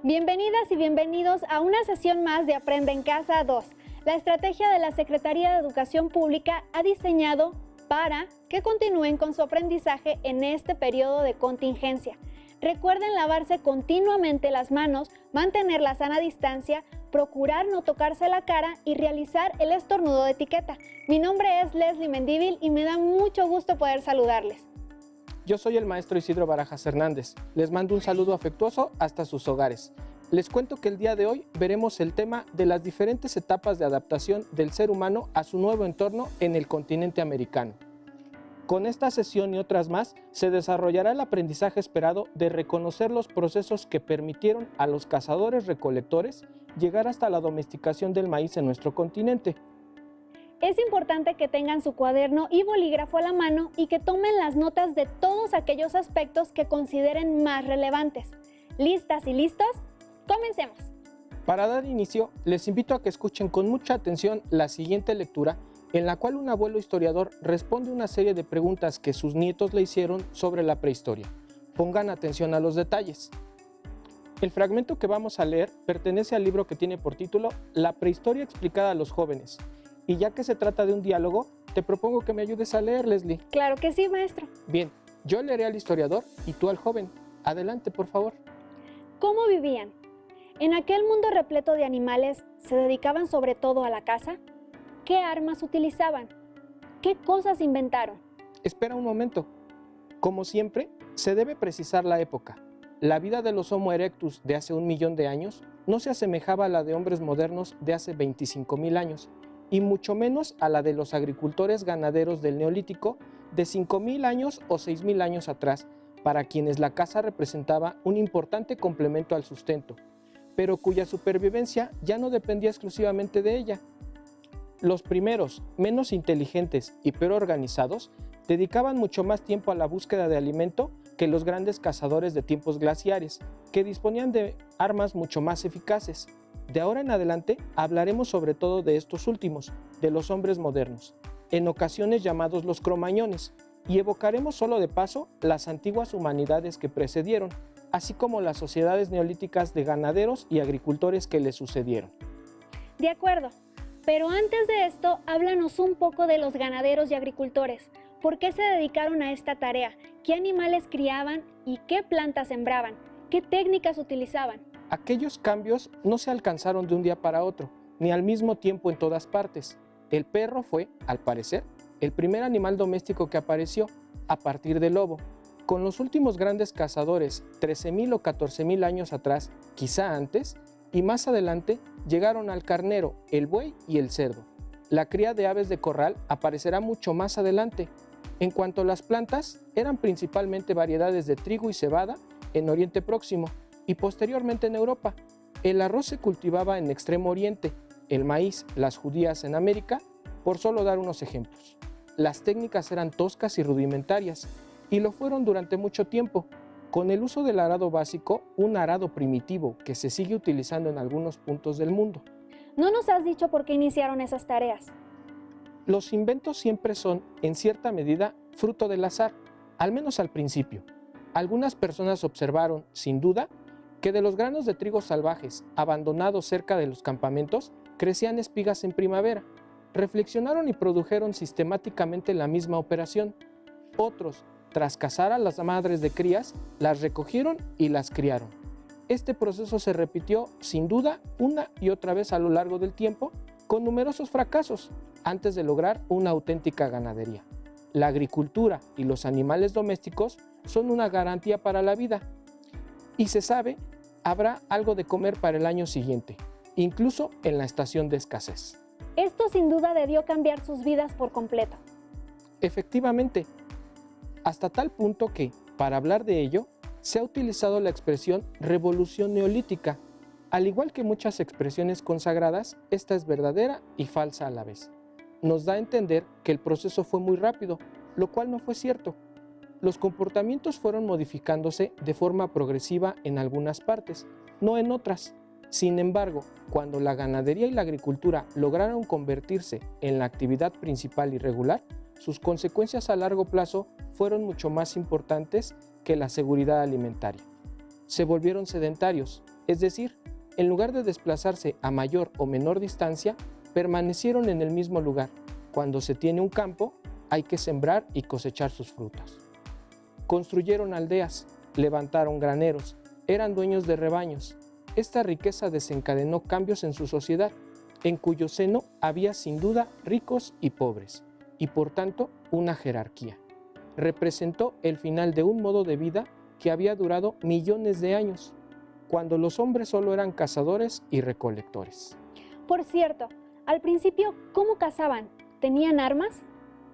Bienvenidas y bienvenidos a una sesión más de Aprende en Casa 2. La estrategia de la Secretaría de Educación Pública ha diseñado para que continúen con su aprendizaje en este periodo de contingencia. Recuerden lavarse continuamente las manos, mantener la sana distancia, procurar no tocarse la cara y realizar el estornudo de etiqueta. Mi nombre es Leslie Mendívil y me da mucho gusto poder saludarles. Yo soy el maestro Isidro Barajas Hernández. Les mando un saludo afectuoso hasta sus hogares. Les cuento que el día de hoy veremos el tema de las diferentes etapas de adaptación del ser humano a su nuevo entorno en el continente americano. Con esta sesión y otras más, se desarrollará el aprendizaje esperado de reconocer los procesos que permitieron a los cazadores-recolectores llegar hasta la domesticación del maíz en nuestro continente. Es importante que tengan su cuaderno y bolígrafo a la mano y que tomen las notas de todos aquellos aspectos que consideren más relevantes. ¿Listas y listos? ¡Comencemos! Para dar inicio, les invito a que escuchen con mucha atención la siguiente lectura, en la cual un abuelo historiador responde una serie de preguntas que sus nietos le hicieron sobre la prehistoria. Pongan atención a los detalles. El fragmento que vamos a leer pertenece al libro que tiene por título La prehistoria explicada a los jóvenes. Y ya que se trata de un diálogo, te propongo que me ayudes a leer, Leslie. Claro que sí, maestro. Bien, yo leeré al historiador y tú al joven. Adelante, por favor. ¿Cómo vivían? En aquel mundo repleto de animales, ¿se dedicaban sobre todo a la caza? ¿Qué armas utilizaban? ¿Qué cosas inventaron? Espera un momento. Como siempre, se debe precisar la época. La vida de los Homo erectus de hace 1 millón de años no se asemejaba a la de hombres modernos de hace 25.000 años, y mucho menos a la de los agricultores ganaderos del Neolítico de 5.000 años o 6.000 años atrás, para quienes la caza representaba un importante complemento al sustento, pero cuya supervivencia ya no dependía exclusivamente de ella. Los primeros, menos inteligentes y peor organizados, dedicaban mucho más tiempo a la búsqueda de alimento que los grandes cazadores de tiempos glaciares, que disponían de armas mucho más eficaces. De ahora en adelante hablaremos sobre todo de estos últimos, de los hombres modernos, en ocasiones llamados los cromañones, y evocaremos solo de paso las antiguas humanidades que precedieron, así como las sociedades neolíticas de ganaderos y agricultores que le sucedieron. De acuerdo, pero antes de esto, háblanos un poco de los ganaderos y agricultores. ¿Por qué se dedicaron a esta tarea? ¿Qué animales criaban y qué plantas sembraban? ¿Qué técnicas utilizaban? Aquellos cambios no se alcanzaron de un día para otro, ni al mismo tiempo en todas partes. El perro fue, al parecer, el primer animal doméstico que apareció, a partir del lobo. Con los últimos grandes cazadores, 13.000 o 14.000 años atrás, quizá antes, y más adelante, llegaron al carnero, el buey y el cerdo. La cría de aves de corral aparecerá mucho más adelante. En cuanto a las plantas, eran principalmente variedades de trigo y cebada en Oriente Próximo, y posteriormente en Europa. El arroz se cultivaba en Extremo Oriente, el maíz, las judías en América, por solo dar unos ejemplos. Las técnicas eran toscas y rudimentarias, y lo fueron durante mucho tiempo. Con el uso del arado básico, un arado primitivo que se sigue utilizando en algunos puntos del mundo. No nos has dicho por qué iniciaron esas tareas. Los inventos siempre son, en cierta medida, fruto del azar, al menos al principio. Algunas personas observaron, sin duda, que de los granos de trigo salvajes abandonados cerca de los campamentos crecían espigas en primavera. Reflexionaron y produjeron sistemáticamente la misma operación. Otros, tras cazar a las madres de crías, las recogieron y las criaron. Este proceso se repitió, sin duda, una y otra vez a lo largo del tiempo, con numerosos fracasos, antes de lograr una auténtica ganadería. La agricultura y los animales domésticos son una garantía para la vida. Y se sabe, habrá algo de comer para el año siguiente, incluso en la estación de escasez. Esto sin duda debió cambiar sus vidas por completo. Efectivamente, hasta tal punto que, para hablar de ello, se ha utilizado la expresión revolución neolítica. Al igual que muchas expresiones consagradas, esta es verdadera y falsa a la vez. Nos da a entender que el proceso fue muy rápido, lo cual no fue cierto. Los comportamientos fueron modificándose de forma progresiva en algunas partes, no en otras. Sin embargo, cuando la ganadería y la agricultura lograron convertirse en la actividad principal y regular, sus consecuencias a largo plazo fueron mucho más importantes que la seguridad alimentaria. Se volvieron sedentarios, es decir, en lugar de desplazarse a mayor o menor distancia, permanecieron en el mismo lugar. Cuando se tiene un campo, hay que sembrar y cosechar sus frutas. Construyeron aldeas, levantaron graneros, eran dueños de rebaños. Esta riqueza desencadenó cambios en su sociedad, en cuyo seno había sin duda ricos y pobres, y por tanto una jerarquía. Representó el final de un modo de vida que había durado millones de años, cuando los hombres solo eran cazadores y recolectores. Por cierto, al principio, ¿cómo cazaban? ¿Tenían armas?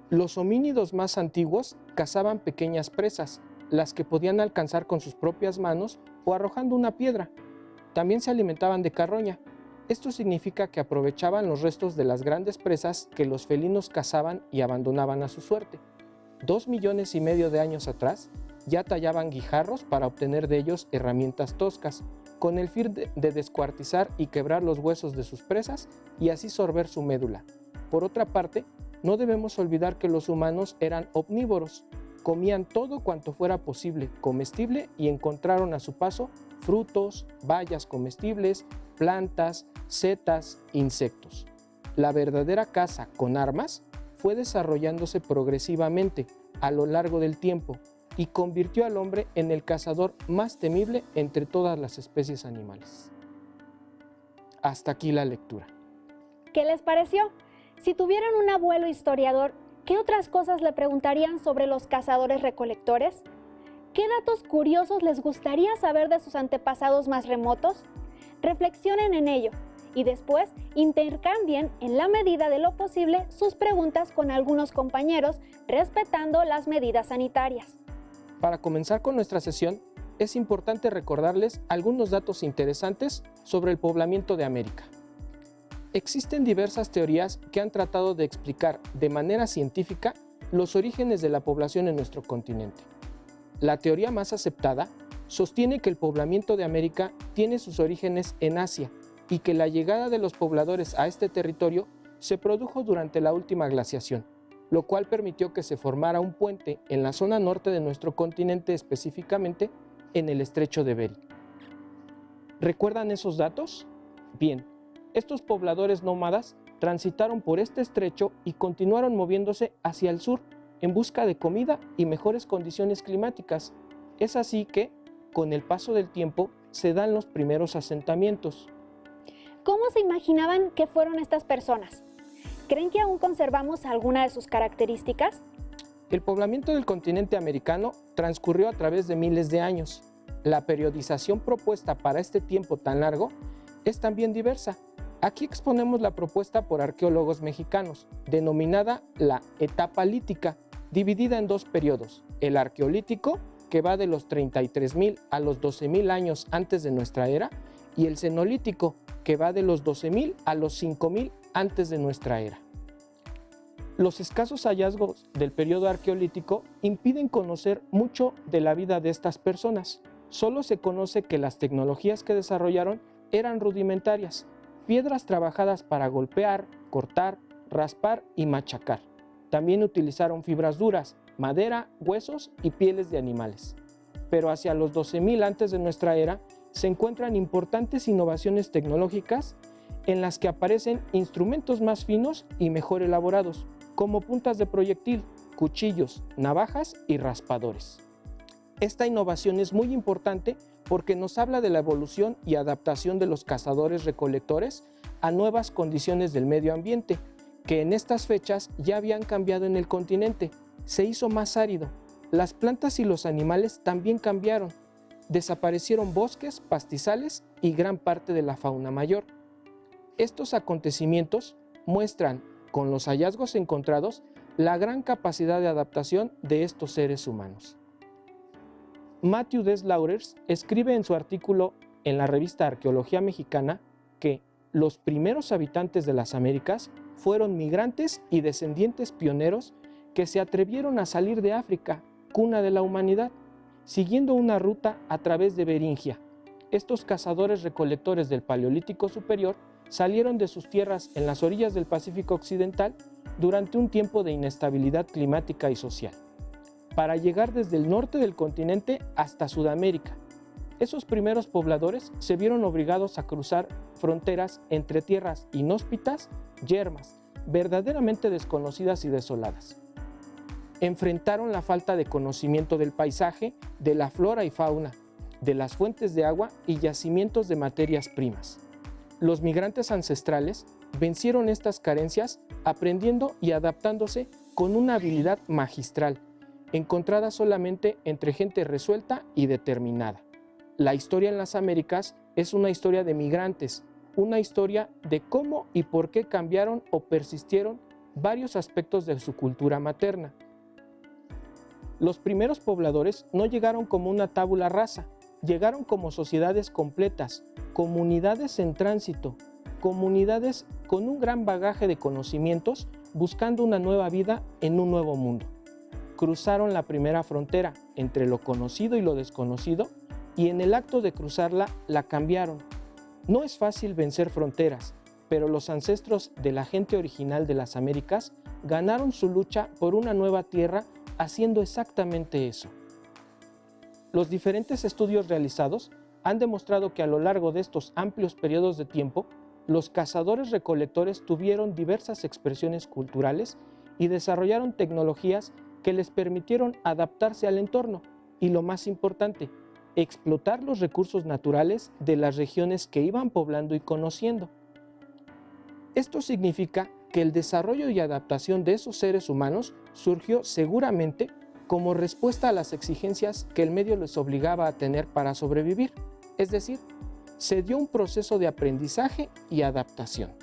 Los homínidos más antiguos cazaban pequeñas presas, las que podían alcanzar con sus propias manos o arrojando una piedra. También se alimentaban de carroña. Esto significa que aprovechaban los restos de las grandes presas que los felinos cazaban y abandonaban a su suerte. 2,5 millones de años atrás, ya tallaban guijarros para obtener de ellos herramientas toscas, con el fin de descuartizar y quebrar los huesos de sus presas y así sorber su médula. Por otra parte, no debemos olvidar que los humanos eran omnívoros, comían todo cuanto fuera posible, comestible, y encontraron a su paso frutos, bayas comestibles, plantas, setas, insectos. La verdadera caza con armas fue desarrollándose progresivamente a lo largo del tiempo y convirtió al hombre en el cazador más temible entre todas las especies animales. Hasta aquí la lectura. ¿Qué les pareció? Si tuvieran un abuelo historiador, ¿qué otras cosas le preguntarían sobre los cazadores recolectores? ¿Qué datos curiosos les gustaría saber de sus antepasados más remotos? Reflexionen en ello y después intercambien en la medida de lo posible sus preguntas con algunos compañeros, respetando las medidas sanitarias. Para comenzar con nuestra sesión, es importante recordarles algunos datos interesantes sobre el poblamiento de América. Existen diversas teorías que han tratado de explicar de manera científica los orígenes de la población en nuestro continente. La teoría más aceptada sostiene que el poblamiento de América tiene sus orígenes en Asia y que la llegada de los pobladores a este territorio se produjo durante la última glaciación, lo cual permitió que se formara un puente en la zona norte de nuestro continente, específicamente en el estrecho de Bering. ¿Recuerdan esos datos? Bien, estos pobladores nómadas transitaron por este estrecho y continuaron moviéndose hacia el sur en busca de comida y mejores condiciones climáticas. Es así que, con el paso del tiempo, se dan los primeros asentamientos. ¿Cómo se imaginaban que fueron estas personas? ¿Creen que aún conservamos alguna de sus características? El poblamiento del continente americano transcurrió a través de miles de años. La periodización propuesta para este tiempo tan largo es también diversa. Aquí exponemos la propuesta por arqueólogos mexicanos, denominada la etapa lítica, dividida en dos periodos: el arqueolítico, que va de los 33,000 a los 12,000 años antes de nuestra era, y el cenolítico, que va de los 12,000 a los 5,000 antes de nuestra era. Los escasos hallazgos del periodo arqueolítico impiden conocer mucho de la vida de estas personas. Solo se conoce que las tecnologías que desarrollaron eran rudimentarias: piedras trabajadas para golpear, cortar, raspar y machacar. También utilizaron fibras duras, madera, huesos y pieles de animales. Pero hacia los 12,000 antes de nuestra era se encuentran importantes innovaciones tecnológicas en las que aparecen instrumentos más finos y mejor elaborados, como puntas de proyectil, cuchillos, navajas y raspadores. Esta innovación es muy importante porque nos habla de la evolución y adaptación de los cazadores-recolectores a nuevas condiciones del medio ambiente, que en estas fechas ya habían cambiado en el continente. Se hizo más árido, las plantas y los animales también cambiaron, desaparecieron bosques, pastizales y gran parte de la fauna mayor. Estos acontecimientos muestran, con los hallazgos encontrados, la gran capacidad de adaptación de estos seres humanos. Matthew D. Slaughters escribe en su artículo en la revista Arqueología Mexicana que los primeros habitantes de las Américas fueron migrantes y descendientes pioneros que se atrevieron a salir de África, cuna de la humanidad, siguiendo una ruta a través de Beringia. estos cazadores-recolectores del Paleolítico Superior salieron de sus tierras en las orillas del Pacífico Occidental durante un tiempo de inestabilidad climática y social, para llegar desde el norte del continente hasta Sudamérica. Esos primeros pobladores se vieron obligados a cruzar fronteras entre tierras inhóspitas, yermas, verdaderamente desconocidas y desoladas. Enfrentaron la falta de conocimiento del paisaje, de la flora y fauna, de las fuentes de agua y yacimientos de materias primas. Los migrantes ancestrales vencieron estas carencias aprendiendo y adaptándose con una habilidad magistral, encontrada solamente entre gente resuelta y determinada. La historia en las Américas es una historia de migrantes, una historia de cómo y por qué cambiaron o persistieron varios aspectos de su cultura materna. Los primeros pobladores no llegaron como una tabula rasa, llegaron como sociedades completas, comunidades en tránsito, comunidades con un gran bagaje de conocimientos buscando una nueva vida en un nuevo mundo. Cruzaron la primera frontera entre lo conocido y lo desconocido y en el acto de cruzarla la cambiaron. No es fácil vencer fronteras, pero los ancestros de la gente original de las Américas ganaron su lucha por una nueva tierra haciendo exactamente eso. Los diferentes estudios realizados han demostrado que a lo largo de estos amplios periodos de tiempo, los cazadores-recolectores tuvieron diversas expresiones culturales y desarrollaron tecnologías que les permitieron adaptarse al entorno y, lo más importante, explotar los recursos naturales de las regiones que iban poblando y conociendo. Esto significa que el desarrollo y adaptación de esos seres humanos surgió seguramente como respuesta a las exigencias que el medio les obligaba a tener para sobrevivir, es decir, se dio un proceso de aprendizaje y adaptación.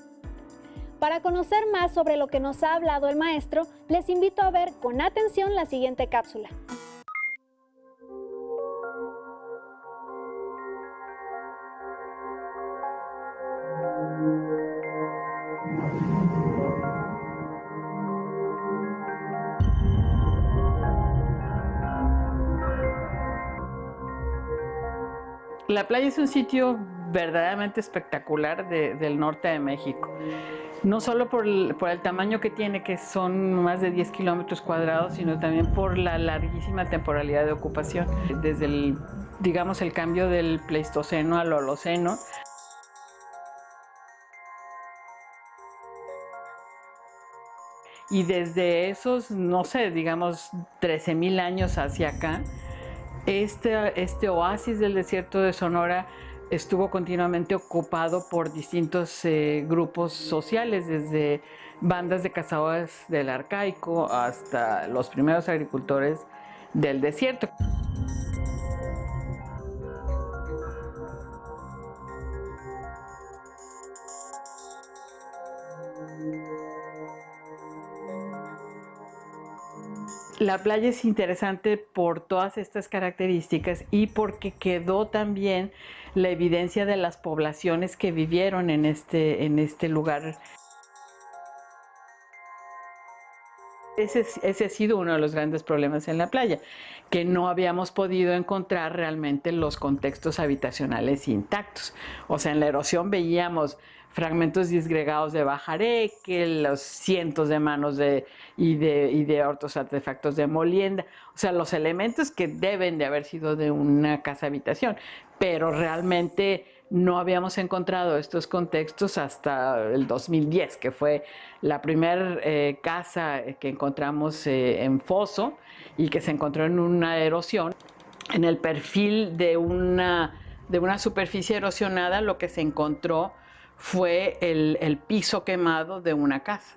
Para conocer más sobre lo que nos ha hablado el maestro, les invito a ver con atención la siguiente cápsula. La playa es un sitio verdaderamente espectacular del norte de México. No solo por el tamaño que tiene, que son más de 10 kilómetros cuadrados, sino también por la larguísima temporalidad de ocupación. Desde el cambio del Pleistoceno al Holoceno. Y desde esos, 13,000 años hacia acá, este oasis del desierto de Sonora estuvo continuamente ocupado por distintos grupos sociales, desde bandas de cazadores del Arcaico hasta los primeros agricultores del desierto. La playa es interesante por todas estas características y porque quedó también la evidencia de las poblaciones que vivieron en este lugar. Ese ha sido uno de los grandes problemas en la playa, que no habíamos podido encontrar realmente los contextos habitacionales intactos. O sea, en la erosión veíamos fragmentos disgregados de bajareque, los cientos de manos y de otros artefactos de molienda, o sea, los elementos que deben de haber sido de una casa habitación, pero realmente no habíamos encontrado estos contextos hasta el 2010, que fue la primera casa que encontramos en foso y que se encontró en una erosión. En el perfil de una superficie erosionada, lo que se encontró fue el piso quemado de una casa.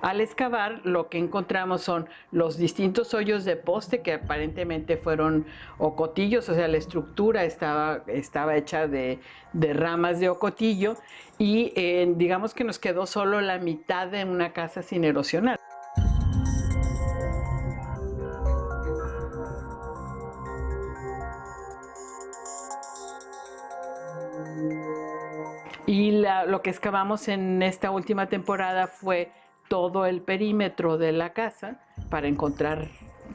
Al excavar, lo que encontramos son los distintos hoyos de poste que aparentemente fueron ocotillos, o sea, la estructura estaba hecha de ramas de ocotillo y digamos que nos quedó solo la mitad de una casa sin erosionar. Y lo que excavamos en esta última temporada fue todo el perímetro de la casa para encontrar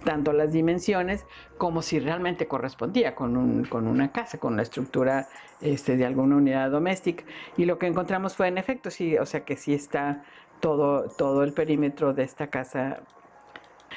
tanto las dimensiones como si realmente correspondía con una casa, con la estructura de alguna unidad doméstica. Y lo que encontramos fue, en efecto, sí, o sea que sí está todo el perímetro de esta casa.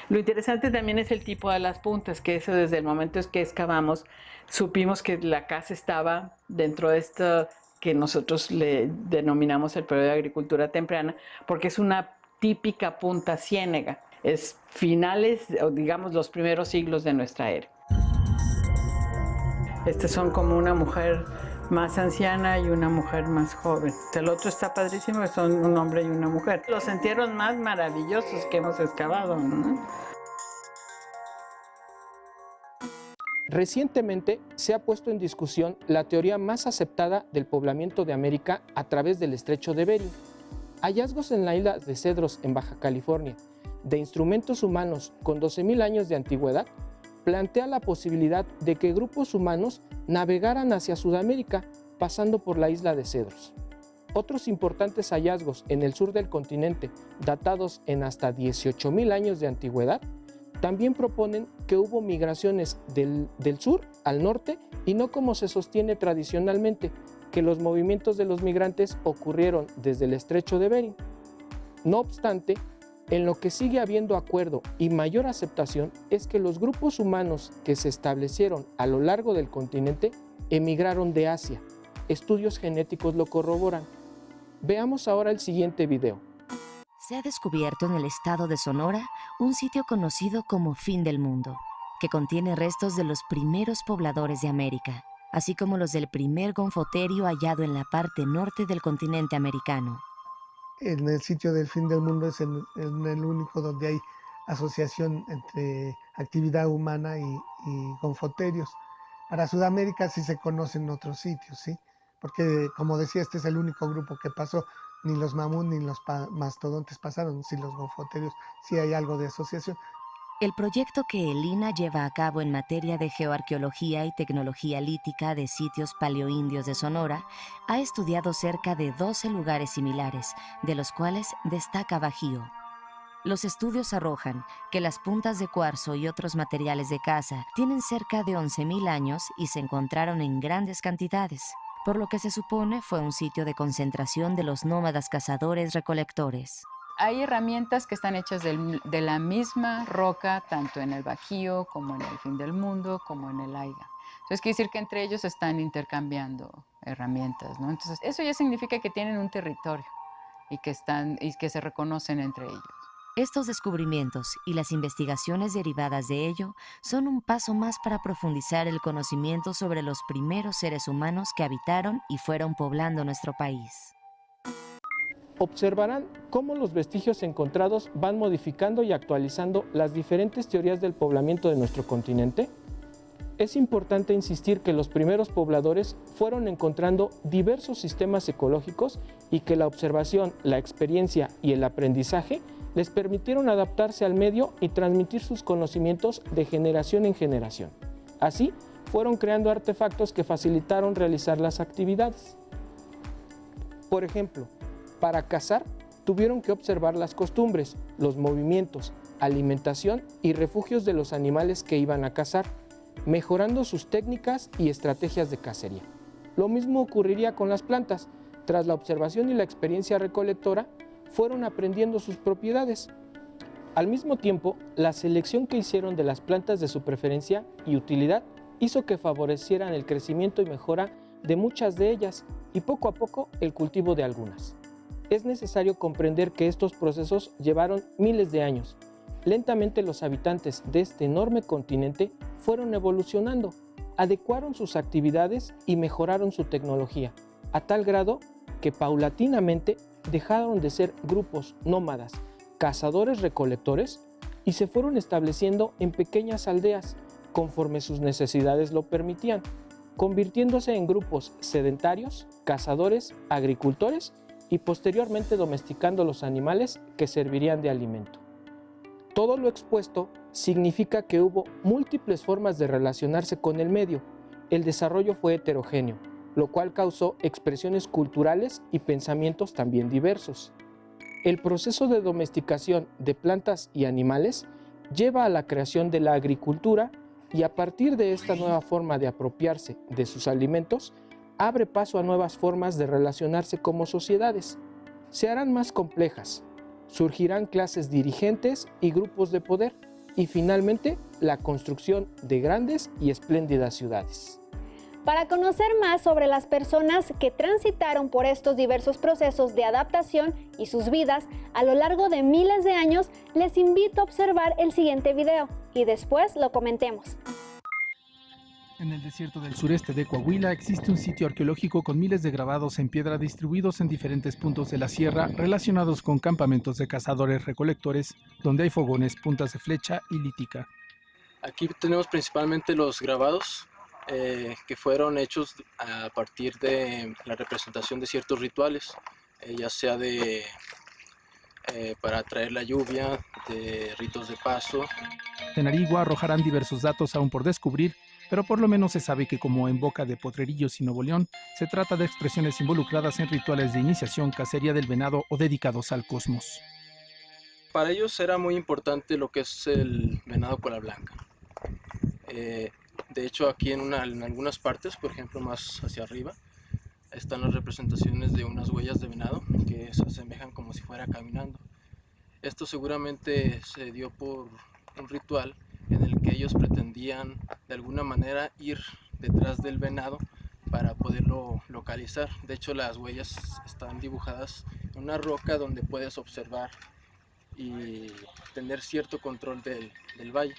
Lo interesante también es el tipo de las puntas, que eso desde el momento en que excavamos, supimos que la casa estaba dentro de esto que nosotros le denominamos el periodo de agricultura temprana, porque es una típica punta ciénega. Es finales, o digamos, los primeros siglos de nuestra era. Estas son como una mujer más anciana y una mujer más joven. El otro está padrísimo, son un hombre y una mujer. Los entierros más maravillosos que hemos excavado, ¿no? Recientemente se ha puesto en discusión la teoría más aceptada del poblamiento de América a través del estrecho de Bering. Hallazgos en la isla de Cedros, en Baja California, de instrumentos humanos con 12.000 años de antigüedad, plantea la posibilidad de que grupos humanos navegaran hacia Sudamérica pasando por la isla de Cedros. Otros importantes hallazgos en el sur del continente, datados en hasta 18.000 años de antigüedad, también proponen que hubo migraciones del sur al norte y no como se sostiene tradicionalmente, que los movimientos de los migrantes ocurrieron desde el estrecho de Bering. No obstante, en lo que sigue habiendo acuerdo y mayor aceptación es que los grupos humanos que se establecieron a lo largo del continente emigraron de Asia. Estudios genéticos lo corroboran. Veamos ahora el siguiente video. Se ha descubierto en el estado de Sonora un sitio conocido como Fin del Mundo, que contiene restos de los primeros pobladores de América, así como los del primer gonfoterio hallado en la parte norte del continente americano. En el sitio del Fin del Mundo es el único donde hay asociación entre actividad humana y gonfoterios. Para Sudamérica sí se conocen otros sitios, ¿sí? Porque, como decía, este es el único grupo que pasó. Ni los mamut ni los mastodontes pasaron, sí los gonfoterios, sí hay algo de asociación. El proyecto que el INAH lleva a cabo en materia de geoarqueología y tecnología lítica de sitios paleoindios de Sonora ha estudiado cerca de 12 lugares similares, de los cuales destaca Bajío. Los estudios arrojan que las puntas de cuarzo y otros materiales de caza tienen cerca de 11.000 años y se encontraron en grandes cantidades, por lo que se supone fue un sitio de concentración de los nómadas cazadores-recolectores. Hay herramientas que están hechas de la misma roca, tanto en el Bajío, como en el Fin del Mundo, como en el Aiga. Entonces quiere decir que entre ellos están intercambiando herramientas, ¿no? Entonces eso ya significa que tienen un territorio y que se reconocen entre ellos. Estos descubrimientos y las investigaciones derivadas de ello son un paso más para profundizar el conocimiento sobre los primeros seres humanos que habitaron y fueron poblando nuestro país. Observarán cómo los vestigios encontrados van modificando y actualizando las diferentes teorías del poblamiento de nuestro continente. Es importante insistir que los primeros pobladores fueron encontrando diversos sistemas ecológicos y que la observación, la experiencia y el aprendizaje les permitieron adaptarse al medio y transmitir sus conocimientos de generación en generación. Así, fueron creando artefactos que facilitaron realizar las actividades. Por ejemplo, para cazar, tuvieron que observar las costumbres, los movimientos, alimentación y refugios de los animales que iban a cazar, mejorando sus técnicas y estrategias de cacería. Lo mismo ocurriría con las plantas. Tras la observación y la experiencia recolectora, fueron aprendiendo sus propiedades. Al mismo tiempo, la selección que hicieron de las plantas de su preferencia y utilidad hizo que favorecieran el crecimiento y mejora de muchas de ellas y poco a poco el cultivo de algunas. Es necesario comprender que estos procesos llevaron miles de años. Lentamente los habitantes de este enorme continente fueron evolucionando, adecuaron sus actividades y mejoraron su tecnología, a tal grado que paulatinamente dejaron de ser grupos nómadas, cazadores-recolectores y se fueron estableciendo en pequeñas aldeas conforme sus necesidades lo permitían, convirtiéndose en grupos sedentarios, cazadores, agricultores y posteriormente domesticando los animales que servirían de alimento. Todo lo expuesto significa que hubo múltiples formas de relacionarse con el medio. El desarrollo fue heterogéneo, lo cual causó expresiones culturales y pensamientos también diversos. El proceso de domesticación de plantas y animales lleva a la creación de la agricultura y a partir de esta nueva forma de apropiarse de sus alimentos, abre paso a nuevas formas de relacionarse como sociedades. Se harán más complejas, surgirán clases dirigentes y grupos de poder, y finalmente la construcción de grandes y espléndidas ciudades. Para conocer más sobre las personas que transitaron por estos diversos procesos de adaptación y sus vidas a lo largo de miles de años, les invito a observar el siguiente video y después lo comentemos. En el desierto del sureste de Coahuila existe un sitio arqueológico con miles de grabados en piedra distribuidos en diferentes puntos de la sierra relacionados con campamentos de cazadores-recolectores, donde hay fogones, puntas de flecha y lítica. Aquí tenemos principalmente los grabados que fueron hechos a partir de la representación de ciertos rituales, ya sea para atraer la lluvia, de ritos de paso. En Arigua arrojarán diversos datos aún por descubrir, pero por lo menos se sabe que, como en Boca de Potrerillos y Nuevo León, se trata de expresiones involucradas en rituales de iniciación, cacería del venado o dedicados al cosmos. Para ellos era muy importante lo que es el venado cola blanca. De hecho, aquí en algunas partes, por ejemplo más hacia arriba, están las representaciones de unas huellas de venado que se asemejan como si fuera caminando. Esto seguramente se dio por un ritual en el que ellos pretendían de alguna manera ir detrás del venado para poderlo localizar. De hecho, las huellas están dibujadas en una roca donde puedes observar y tener cierto control del valle.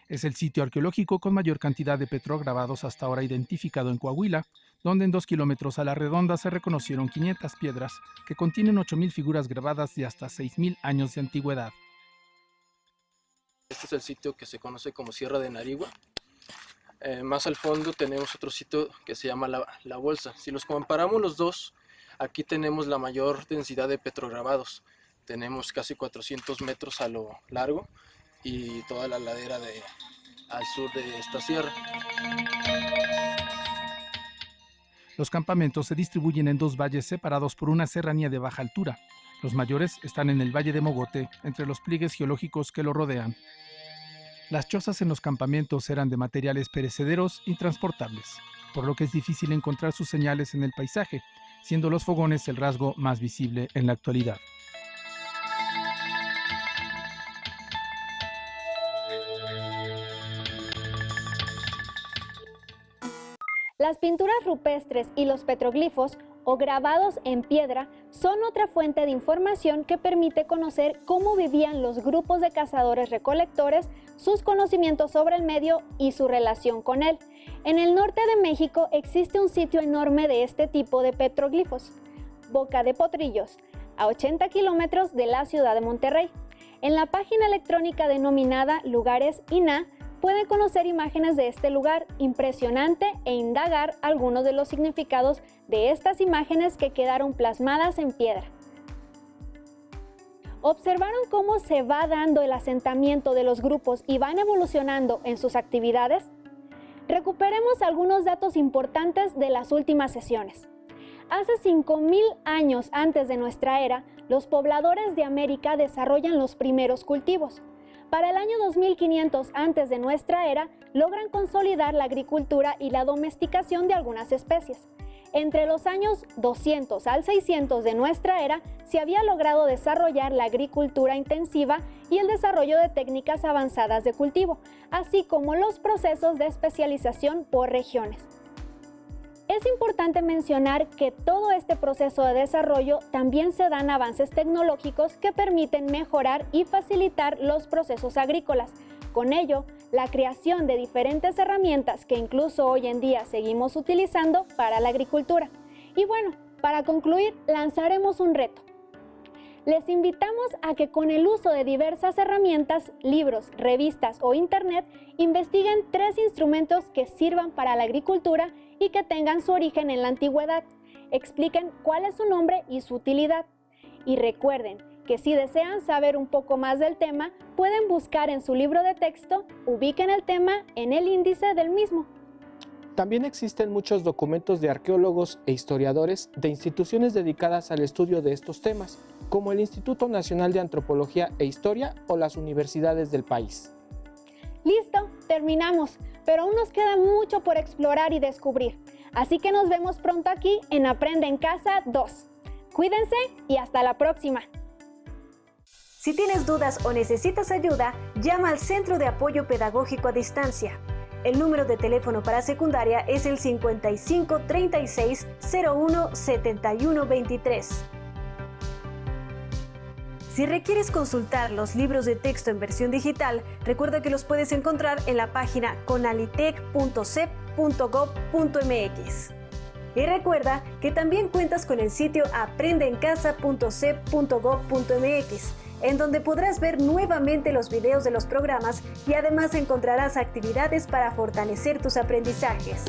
Es el sitio arqueológico con mayor cantidad de petrograbados hasta ahora identificado en Coahuila, donde en 2 kilómetros a la redonda se reconocieron 500 piedras que contienen 8,000 figuras grabadas de hasta 6,000 años de antigüedad. Este es el sitio que se conoce como Sierra de Narigua. Más al fondo tenemos otro sitio que se llama La Bolsa. Si los comparamos los dos, aquí tenemos la mayor densidad de petrograbados. Tenemos casi 400 metros a lo largo y toda la ladera al sur de esta sierra. Los campamentos se distribuyen en 2 valles separados por una serranía de baja altura. Los mayores están en el Valle de Mogote, entre los pliegues geológicos que lo rodean. Las chozas en los campamentos eran de materiales perecederos y transportables, por lo que es difícil encontrar sus señales en el paisaje, siendo los fogones el rasgo más visible en la actualidad. Las pinturas rupestres y los petroglifos o grabados en piedra son otra fuente de información que permite conocer cómo vivían los grupos de cazadores-recolectores, sus conocimientos sobre el medio y su relación con él. En el norte de México existe un sitio enorme de este tipo de petroglifos, Boca de Potrillos, a 80 kilómetros de la ciudad de Monterrey. En la página electrónica denominada Lugares INAH, pueden conocer imágenes de este lugar impresionante e indagar algunos de los significados de estas imágenes que quedaron plasmadas en piedra. ¿Observaron cómo se va dando el asentamiento de los grupos y van evolucionando en sus actividades? Recuperemos algunos datos importantes de las últimas sesiones. Hace 5,000 años antes de nuestra era, los pobladores de América desarrollan los primeros cultivos. Para el año 2500 antes de nuestra era, logran consolidar la agricultura y la domesticación de algunas especies. Entre los años 200 al 600 de nuestra era, se había logrado desarrollar la agricultura intensiva y el desarrollo de técnicas avanzadas de cultivo, así como los procesos de especialización por regiones. Es importante mencionar que todo este proceso de desarrollo también se dan avances tecnológicos que permiten mejorar y facilitar los procesos agrícolas. Con ello, la creación de diferentes herramientas que incluso hoy en día seguimos utilizando para la agricultura. Y bueno, para concluir, lanzaremos un reto. Les invitamos a que con el uso de diversas herramientas, libros, revistas o internet, investiguen 3 instrumentos que sirvan para la agricultura y que tengan su origen en la antigüedad. Expliquen cuál es su nombre y su utilidad. Y recuerden que si desean saber un poco más del tema, pueden buscar en su libro de texto, ubiquen el tema en el índice del mismo. También existen muchos documentos de arqueólogos e historiadores de instituciones dedicadas al estudio de estos temas, como el Instituto Nacional de Antropología e Historia o las universidades del país. Listo, terminamos, pero aún nos queda mucho por explorar y descubrir. Así que nos vemos pronto aquí en Aprende en Casa 2. Cuídense y hasta la próxima. Si tienes dudas o necesitas ayuda, llama al Centro de Apoyo Pedagógico a Distancia. El número de teléfono para secundaria es el 55 36 01 71 23. Si requieres consultar los libros de texto en versión digital, recuerda que los puedes encontrar en la página conalitec.cep.gov.mx. Y recuerda que también cuentas con el sitio aprendeencasa.cep.gov.mx, en donde podrás ver nuevamente los videos de los programas y además encontrarás actividades para fortalecer tus aprendizajes.